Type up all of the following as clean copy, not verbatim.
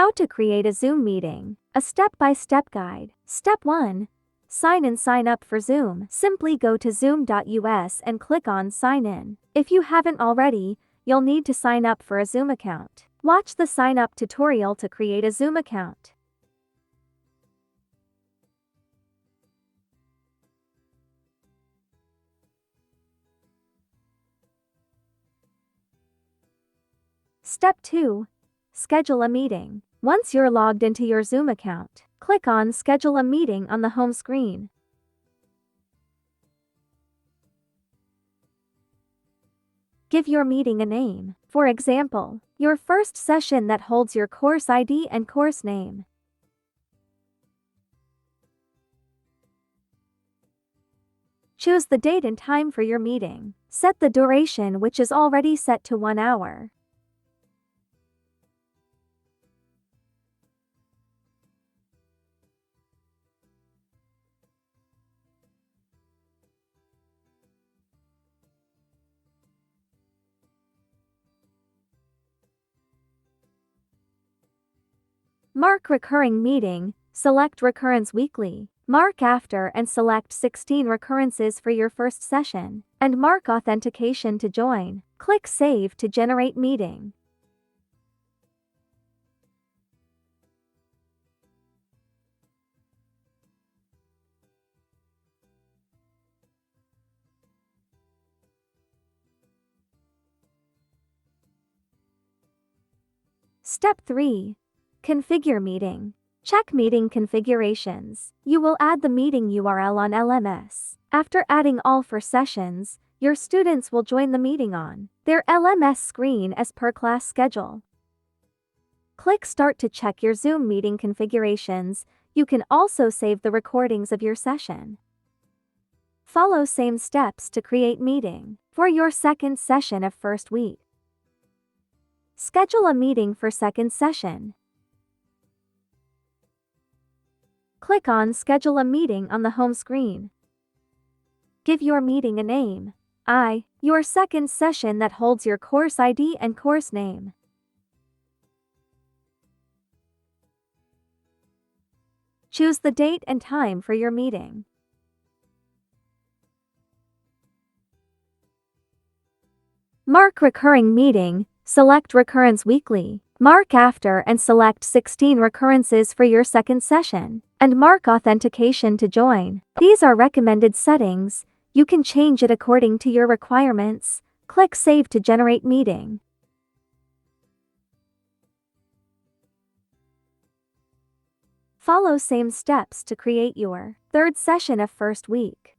How to create a Zoom meeting. A step-by-step guide. Step 1. Sign in. Sign up for Zoom. Simply go to zoom.us and click on Sign in. If you haven't already, you'll need to sign up for a Zoom account. Watch the sign up tutorial to create a Zoom account. Step 2. Schedule a meeting. Once you're logged into your Zoom account, click on Schedule a meeting on the home screen. Give your meeting a name. For example, your first session that holds your course ID and course name. Choose the date and time for your meeting. Set the duration, which is already set to 1 hour. Mark recurring meeting. Select recurrence weekly. Mark after and select 16 recurrences for your first session, and mark authentication to join. Click Save to generate meeting. Step 3. Configure meeting. Check meeting configurations. You will add the meeting URL on LMS. After adding all 4 sessions, your students will join the meeting on their LMS screen as per class schedule. Click Start to check your Zoom meeting configurations. You can also save the recordings of your session. Follow same steps to create meeting for your second session of first week. Schedule a meeting for second session. Click on Schedule a meeting on the home screen. Give your meeting a name. Your second session that holds your course ID and course name. Choose the date and time for your meeting. Mark recurring meeting. Select recurrence weekly. Mark after and select 16 recurrences for your second session, and mark authentication to join. These are recommended settings. You can change it according to your requirements. Click Save to generate meeting. Follow same steps to create your third session of first week.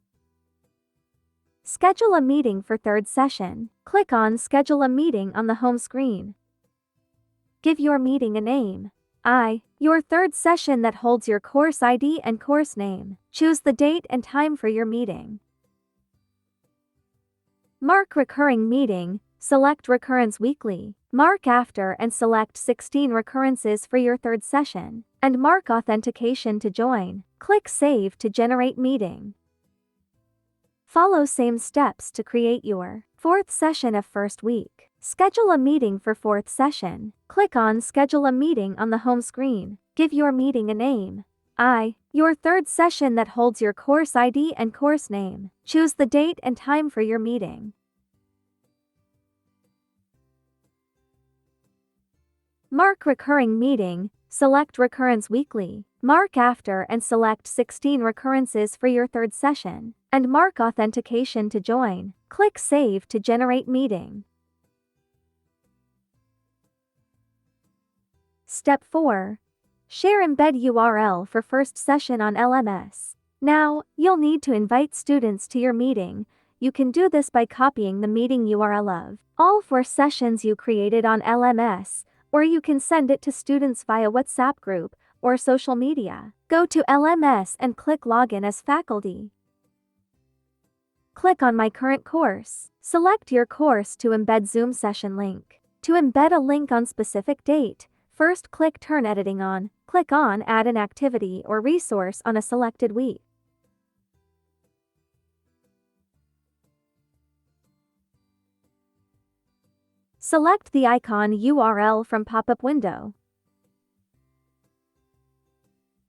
Schedule a meeting for third session. Click on Schedule a meeting on the home screen. Give your meeting a name. Your third session that holds your course ID and course name. Choose the date and time for your meeting. Mark recurring meeting. Select recurrence weekly. Mark after and select 16 recurrences for your third session, and mark authentication to join. Click Save to generate meeting. Follow same steps to create your fourth session of first week. Schedule a meeting for fourth session. Click on Schedule a meeting on the home screen. Give your meeting a name. Your third session that holds your course ID and course name. Choose the date and time for your meeting. Mark recurring meeting. Select recurrence weekly. Mark after and select 16 recurrences for your third session, and mark authentication to join. Click Save to generate meeting. Step 4. Share embed URL for first session on LMS. Now, you'll need to invite students to your meeting. You can do this by copying the meeting URL of all 4 sessions you created on LMS, or you can send it to students via WhatsApp group or social media. Go to LMS and click Login as faculty. Click on My Current Course. Select your course to embed Zoom session link. To embed a link on specific date, first click Turn Editing on. Click on Add an activity or resource on a selected week. Select the icon URL from pop-up window.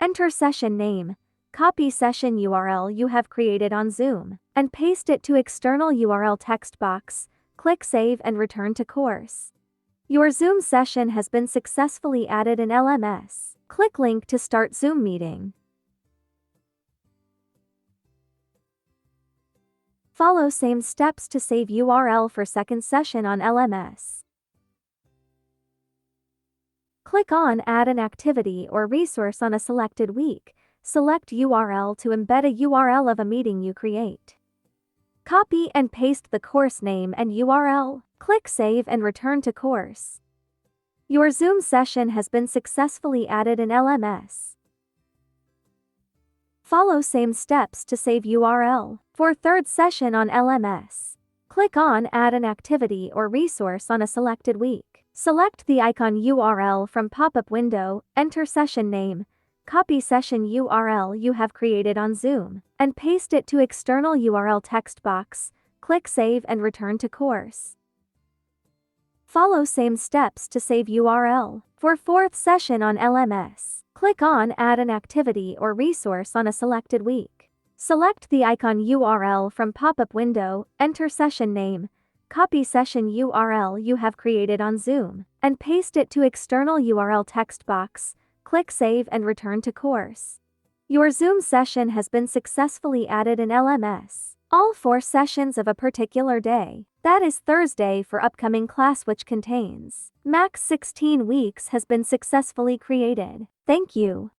enter session name, copy session URL you have created on Zoom, and paste it to external URL text box, click Save and return to course. Your Zoom session has been successfully added in LMS. Click link to start Zoom meeting. Follow same steps to save URL for second session on LMS. Click on Add an activity or resource on a selected week. Select URL to embed a URL of a meeting you create. Copy and paste the course name and URL. Click Save and return to course. Your Zoom session has been successfully added in LMS. Follow same steps to save URL for third session on LMS. Click on Add an activity or resource on a selected week. Select the icon URL from pop-up window, enter session name, copy session URL you have created on Zoom, and paste it to external URL text box. Click Save and return to course. Follow same steps to save URL for fourth session on LMS. Click on Add an activity or resource on a selected week. Select the icon URL from pop-up window, enter session name, copy session URL you have created on Zoom, and paste it to external URL text box. Click Save and return to course. Your Zoom session has been successfully added in LMS. All 4 sessions of a particular day, that is Thursday for upcoming class which contains max 16 weeks has been successfully created. Thank you.